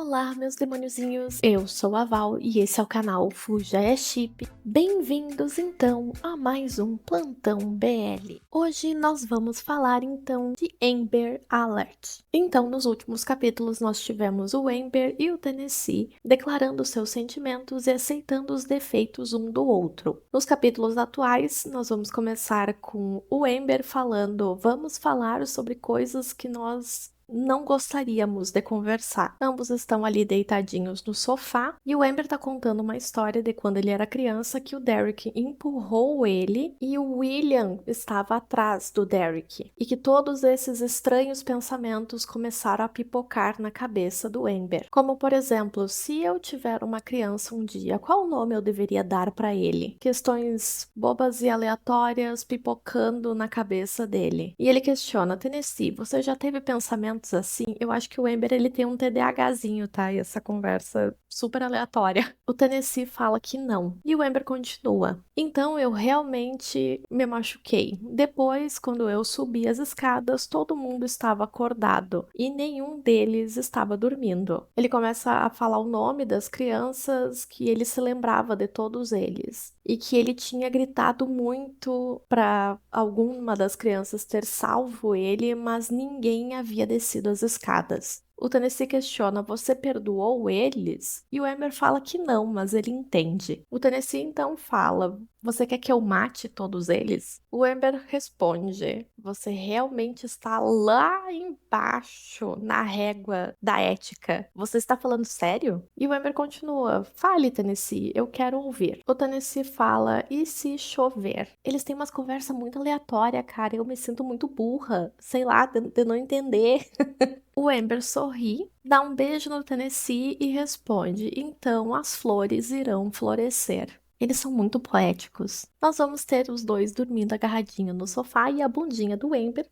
Olá, meus demôniozinhos! Eu sou a Val e esse é o canal Fuja é Chip. Bem-vindos então a mais um Plantão BL. Hoje nós vamos falar então de Amber Alert. Então, nos últimos capítulos nós tivemos o Amber e o Tennessee declarando seus sentimentos e aceitando os defeitos um do outro. Nos capítulos atuais nós vamos começar com o Amber falando: vamos falar sobre coisas que nós não gostaríamos de conversar. Ambos estão ali deitadinhos no sofá e o Amber tá contando uma história de quando ele era criança que o Derek empurrou ele e o William estava atrás do Derek e que todos esses estranhos pensamentos começaram a pipocar na cabeça do Amber. Como, por exemplo, se eu tiver uma criança um dia, qual nome eu deveria dar para ele? Questões bobas e aleatórias pipocando na cabeça dele. E ele questiona: Tennessee, você já teve pensamentos assim? Eu acho que o Amber ele tem um TDAHzinho, tá? E essa conversa super aleatória. O Tennessee fala que não. E o Amber continua: então eu realmente me machuquei. Depois, quando eu subi as escadas, todo mundo estava acordado e nenhum deles estava dormindo. Ele começa a falar o nome das crianças, que ele se lembrava de todos eles e que ele tinha gritado muito para alguma das crianças ter salvo ele, mas ninguém havia descido as escadas. O Tennessee questiona: você perdoou eles? E o Amber fala que não, mas ele entende. O Tennessee então fala: você quer que eu mate todos eles? O Amber responde: você realmente está lá embaixo na régua da ética. Você está falando sério? E o Amber continua: fale, Tennessee, eu quero ouvir. O Tennessee fala: e se chover? Eles têm umas conversas muito aleatórias, cara. Eu me sinto muito burra, sei lá, de não entender. O Amber sorri, dá um beijo no Tennessee e responde: então as flores irão florescer. Eles são muito poéticos. Nós vamos ter os dois dormindo agarradinho no sofá e a bundinha do Amber.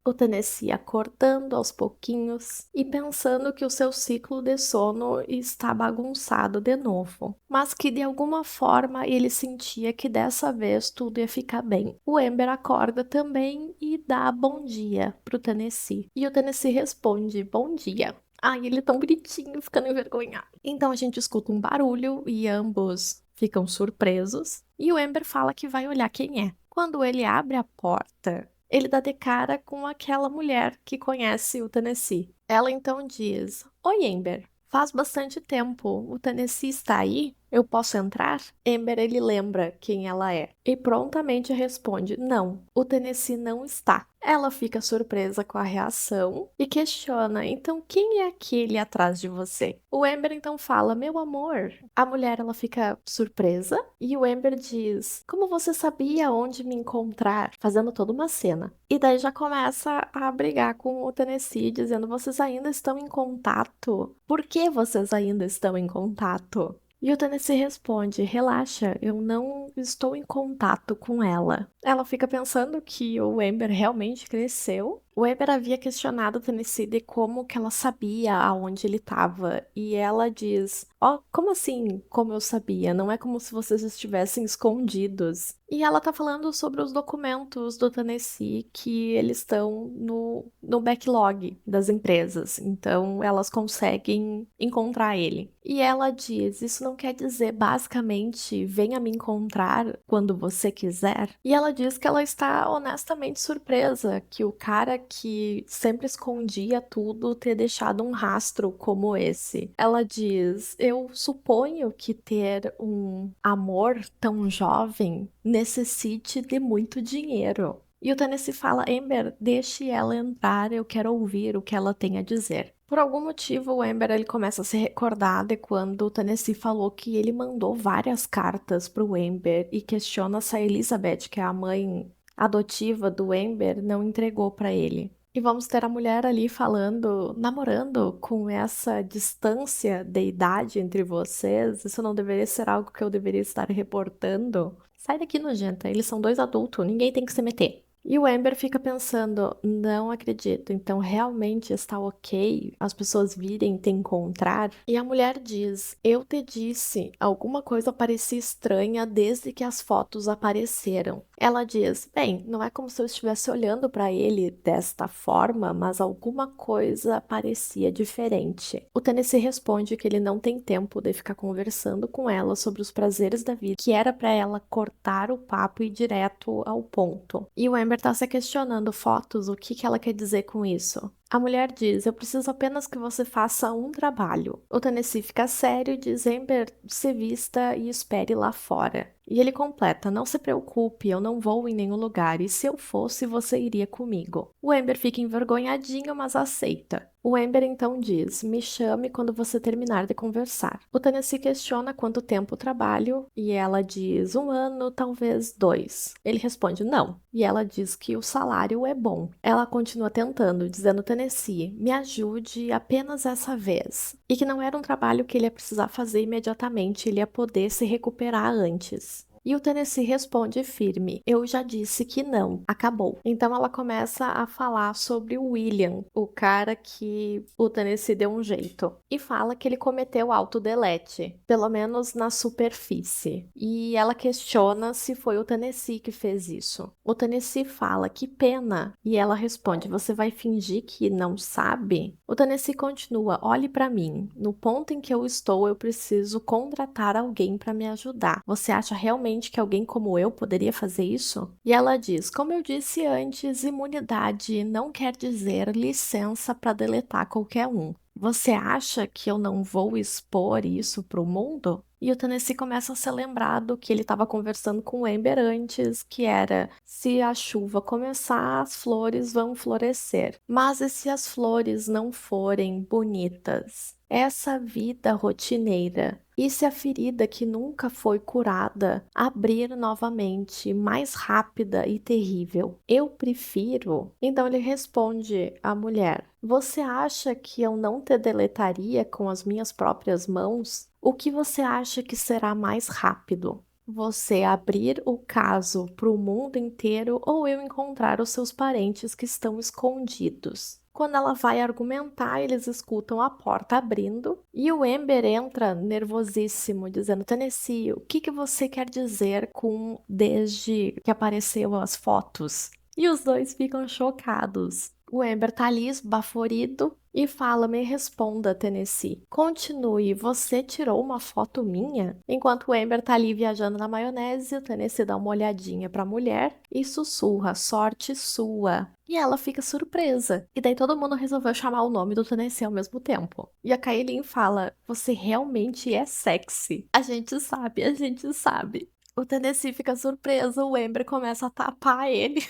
O Tennessee acordando aos pouquinhos e pensando que o seu ciclo de sono está bagunçado de novo, mas que de alguma forma ele sentia que dessa vez tudo ia ficar bem. O Amber acorda também e dá bom dia pro Tennessee. E o Tennessee responde: bom dia. Ai, ele é tão bonitinho, ficando envergonhado. Então a gente escuta um barulho e ambos ficam surpresos. E o Amber fala que vai olhar quem é. Quando ele abre a porta, ele dá de cara com aquela mulher que conhece o Tennessee. Ela então diz: oi, Amber. Faz bastante tempo. O Tennessee está aí? Eu posso entrar? Amber ele lembra quem ela é e prontamente responde: não, o Tennessee não está. Ela fica surpresa com a reação e questiona: então quem é aquele atrás de você? O Amber então fala: meu amor. A mulher ela fica surpresa e o Amber diz: como você sabia onde me encontrar? Fazendo toda uma cena. E daí já começa a brigar com o Tennessee, dizendo: vocês ainda estão em contato? Por que vocês ainda estão em contato? E o Tennessee responde: relaxa, eu não estou em contato com ela. Ela fica pensando que o Amber realmente cresceu. O Amber havia questionado o Tennessee de como que ela sabia aonde ele estava. E ela diz: ó, como assim, como eu sabia? Não é como se vocês estivessem escondidos. E ela tá falando sobre os documentos do Tennessee que eles estão no backlog das empresas. Então elas conseguem encontrar ele. E ela diz: isso não quer dizer basicamente venha me encontrar quando você quiser. E ela diz que ela está honestamente surpresa que o cara que sempre escondia tudo ter deixado um rastro como esse. Ela diz: eu suponho que ter um amor tão jovem necessite de muito dinheiro. E o Tennessee fala: Amber, deixe ela entrar, eu quero ouvir o que ela tem a dizer. Por algum motivo, o Amber ele começa a se recordar de quando o Tennessee falou que ele mandou várias cartas pro Amber e questiona se a Elizabeth, que é a mãe adotiva do Amber, não entregou para ele. E vamos ter a mulher ali falando, namorando com essa distância de idade entre vocês. Isso não deveria ser algo que eu deveria estar reportando. Sai daqui, nojenta. Eles são dois adultos, ninguém tem que se meter. E o Amber fica pensando, não acredito, então realmente está ok as pessoas virem te encontrar? E a mulher diz, eu te disse, alguma coisa parecia estranha desde que as fotos apareceram. Ela diz, bem, não é como se eu estivesse olhando para ele desta forma, mas alguma coisa parecia diferente. O Tennessee responde que ele não tem tempo de ficar conversando com ela sobre os prazeres da vida, que era para ela cortar o papo e ir direto ao ponto. E o Amber tá se questionando, fotos, o que ela quer dizer com isso? A mulher diz, eu preciso apenas que você faça um trabalho. O Tennessee fica sério e diz, Amber, se vista e espere lá fora. E ele completa, não se preocupe, eu não vou em nenhum lugar, e se eu fosse, você iria comigo. O Amber fica envergonhadinho, mas aceita. O Amber então diz, me chame quando você terminar de conversar. O Tennessee questiona quanto tempo trabalho, e ela diz, 1 ano, talvez 2. Ele responde, não. E ela diz que o salário é bom. Ela continua tentando, dizendo, Tennessee, me ajude apenas essa vez. E que não era um trabalho que ele ia precisar fazer imediatamente, ele ia poder se recuperar antes. E o Tennessee responde firme: eu já disse que não, acabou. Então ela começa a falar sobre o William, o cara que o Tennessee deu um jeito, e fala que ele cometeu autodelete, pelo menos na superfície. E ela questiona se foi o Tennessee que fez isso. O Tennessee fala que pena, e ela responde: você vai fingir que não sabe? O Tennessee continua: olhe para mim, no ponto em que eu estou, eu preciso contratar alguém para me ajudar. Você acha realmente que alguém como eu poderia fazer isso? E ela diz, como eu disse antes, imunidade não quer dizer licença para deletar qualquer um. Você acha que eu não vou expor isso para o mundo? E o Tennessee começa a ser lembrado que ele estava conversando com o Amber antes, que era, se a chuva começar, as flores vão florescer. Mas e se as flores não forem bonitas? Essa vida rotineira. E se a ferida que nunca foi curada abrir novamente, mais rápida e terrível? Eu prefiro. Então ele responde à mulher: você acha que eu não te deletaria com as minhas próprias mãos? O que você acha que será mais rápido? Você abrir o caso para o mundo inteiro ou eu encontrar os seus parentes que estão escondidos? Quando ela vai argumentar, eles escutam a porta abrindo e o Amber entra nervosíssimo, dizendo: Tennessee, o que você quer dizer com desde que apareceu as fotos? E os dois ficam chocados. O Amber tá ali esbaforido e fala: me responda, Tennessee. Continue, você tirou uma foto minha? Enquanto o Amber tá ali viajando na maionese, o Tennessee dá uma olhadinha pra mulher e sussurra: sorte sua. E ela fica surpresa. E daí todo mundo resolveu chamar o nome do Tennessee ao mesmo tempo. E a Kailin fala: você realmente é sexy. A gente sabe, a gente sabe. O Tennessee fica surpreso, o Amber começa a tapar ele.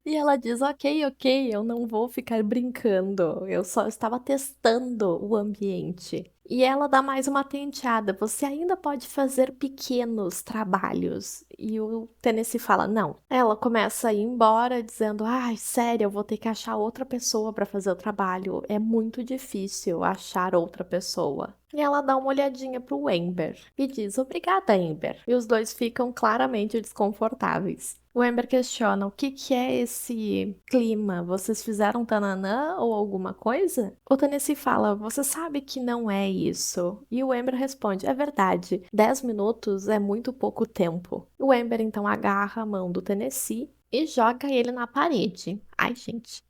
E ela diz: ok, ok, eu não vou ficar brincando, eu só estava testando o ambiente. E ela dá mais uma tenteada: você ainda pode fazer pequenos trabalhos. E o Tennessee fala: não. Ela começa a ir embora, dizendo: ai, sério, eu vou ter que achar outra pessoa para fazer o trabalho. É muito difícil achar outra pessoa. E ela dá uma olhadinha pro Amber e diz: obrigada, Amber. E os dois ficam claramente desconfortáveis. O Amber questiona: o que é esse clima? Vocês fizeram tananã ou alguma coisa? O Tennessee fala: você sabe que não é isso. E o Amber responde: é verdade, 10 minutos é muito pouco tempo. O Amber então agarra a mão do Tennessee e joga ele na parede. Ai, gente.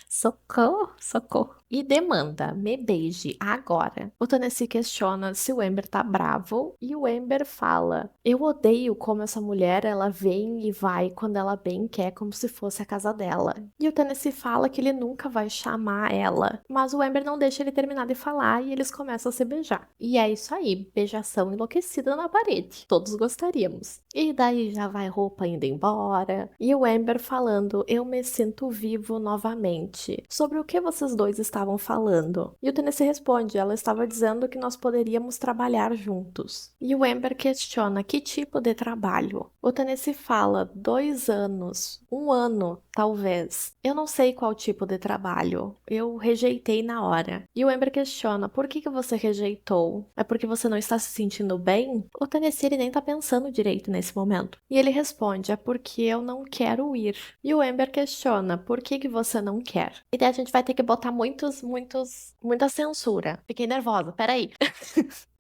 Socorro, socorro. E demanda, me beije agora. O Tennessee questiona se o Amber tá bravo e o Amber fala: eu odeio como essa mulher ela vem e vai quando ela bem quer, como se fosse a casa dela. E o Tennessee fala que ele nunca vai chamar ela, mas o Amber não deixa ele terminar de falar e eles começam a se beijar. E é isso aí, beijação enlouquecida na parede. Todos gostaríamos. E daí já vai roupa indo embora e o Amber falando: eu me sinto vivo novamente. Sobre o que vocês dois estavam falando? E o Tennessee responde: ela estava dizendo que nós poderíamos trabalhar juntos. E o Amber questiona: que tipo de trabalho? O Tennessee fala: 2 anos, 1 ano. talvez. Eu não sei qual tipo de trabalho. Eu rejeitei na hora. E o Amber questiona, por que você rejeitou? É porque você não está se sentindo bem? O Tennessee ele nem tá pensando direito nesse momento. E ele responde, é porque eu não quero ir. E o Amber questiona, por que você não quer? E daí a gente vai ter que botar muita censura. Fiquei nervosa, peraí.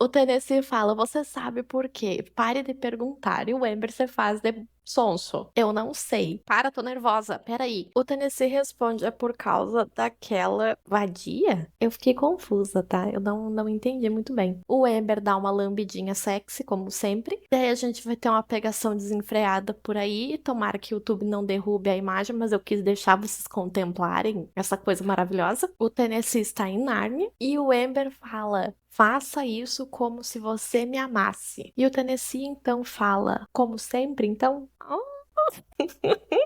O Tennessee fala, você sabe por quê? Pare de perguntar. E o Amber se faz de sonso. Eu não sei. Para, tô nervosa. Peraí. O Tennessee responde, é por causa daquela vadia? Eu fiquei confusa, tá? Eu não entendi muito bem. O Amber dá uma lambidinha sexy, como sempre. Daí a gente vai ter uma pegação desenfreada por aí. Tomara que o YouTube não derrube a imagem, mas eu quis deixar vocês contemplarem essa coisa maravilhosa. O Tennessee está em Nárnia e o Amber fala, faça isso como se você me amasse. E o Tennessee então fala, como sempre, então.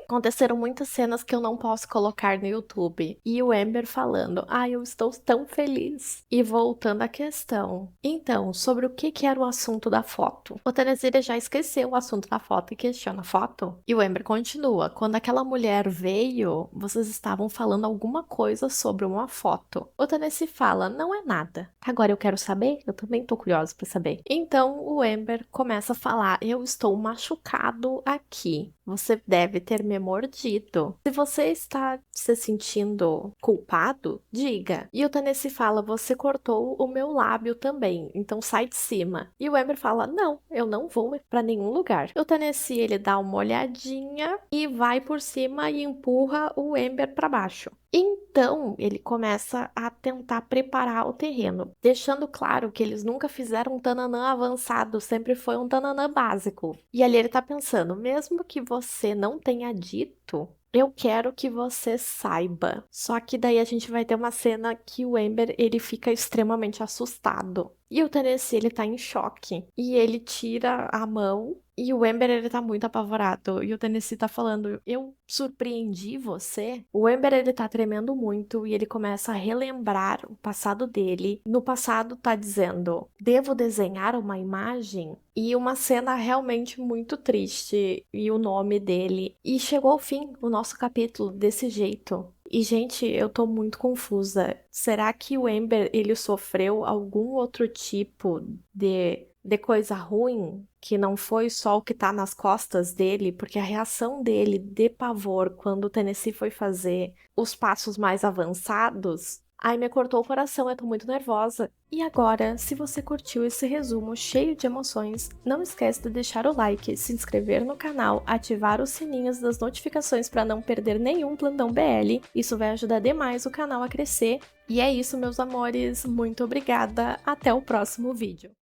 Aconteceram muitas cenas que eu não posso colocar no YouTube. E o Amber falando, eu estou tão feliz. E voltando à questão. Então, sobre o que era o assunto da foto? O Tennessee já esqueceu o assunto da foto e questiona a foto. E o Amber continua, quando aquela mulher veio, vocês estavam falando alguma coisa sobre uma foto. O Tennessee fala, não é nada. Agora eu quero saber? Eu também tô curiosa pra saber. Então, o Amber começa a falar, eu estou machucado aqui. Você deve ter me mordido. Se você está se sentindo culpado, diga. E o Tennessee fala, você cortou o meu lábio também, então sai de cima. E o Amber fala, não, eu não vou pra nenhum lugar. E o Tennessee, ele dá uma olhadinha e vai por cima e empurra o Amber pra baixo. Então, ele começa a tentar preparar o terreno, deixando claro que eles nunca fizeram um tananã avançado, sempre foi um tananã básico. E ali ele tá pensando, mesmo que você não tenha dito, eu quero que você saiba. Só que daí a gente vai ter uma cena que o Amber, ele fica extremamente assustado. E o Tennessee, ele tá em choque. E ele tira a mão e o Amber, ele tá muito apavorado. E o Tennessee tá falando, eu surpreendi você? O Amber, ele tá tremendo muito e ele começa a relembrar o passado dele. No passado tá dizendo, devo desenhar uma imagem? E uma cena realmente muito triste. E o nome dele. E chegou ao fim o nosso capítulo desse jeito. E, gente, eu tô muito confusa. Será que o Amber, ele sofreu algum outro tipo de coisa ruim? Que não foi só o que tá nas costas dele? Porque a reação dele de pavor quando o Tennessee foi fazer os passos mais avançados... Ai, me cortou o coração, eu tô muito nervosa. E agora, se você curtiu esse resumo cheio de emoções, não esquece de deixar o like, se inscrever no canal, ativar os sininhos das notificações para não perder nenhum Plantão BL. Isso vai ajudar demais o canal a crescer. E é isso, meus amores. Muito obrigada. Até o próximo vídeo.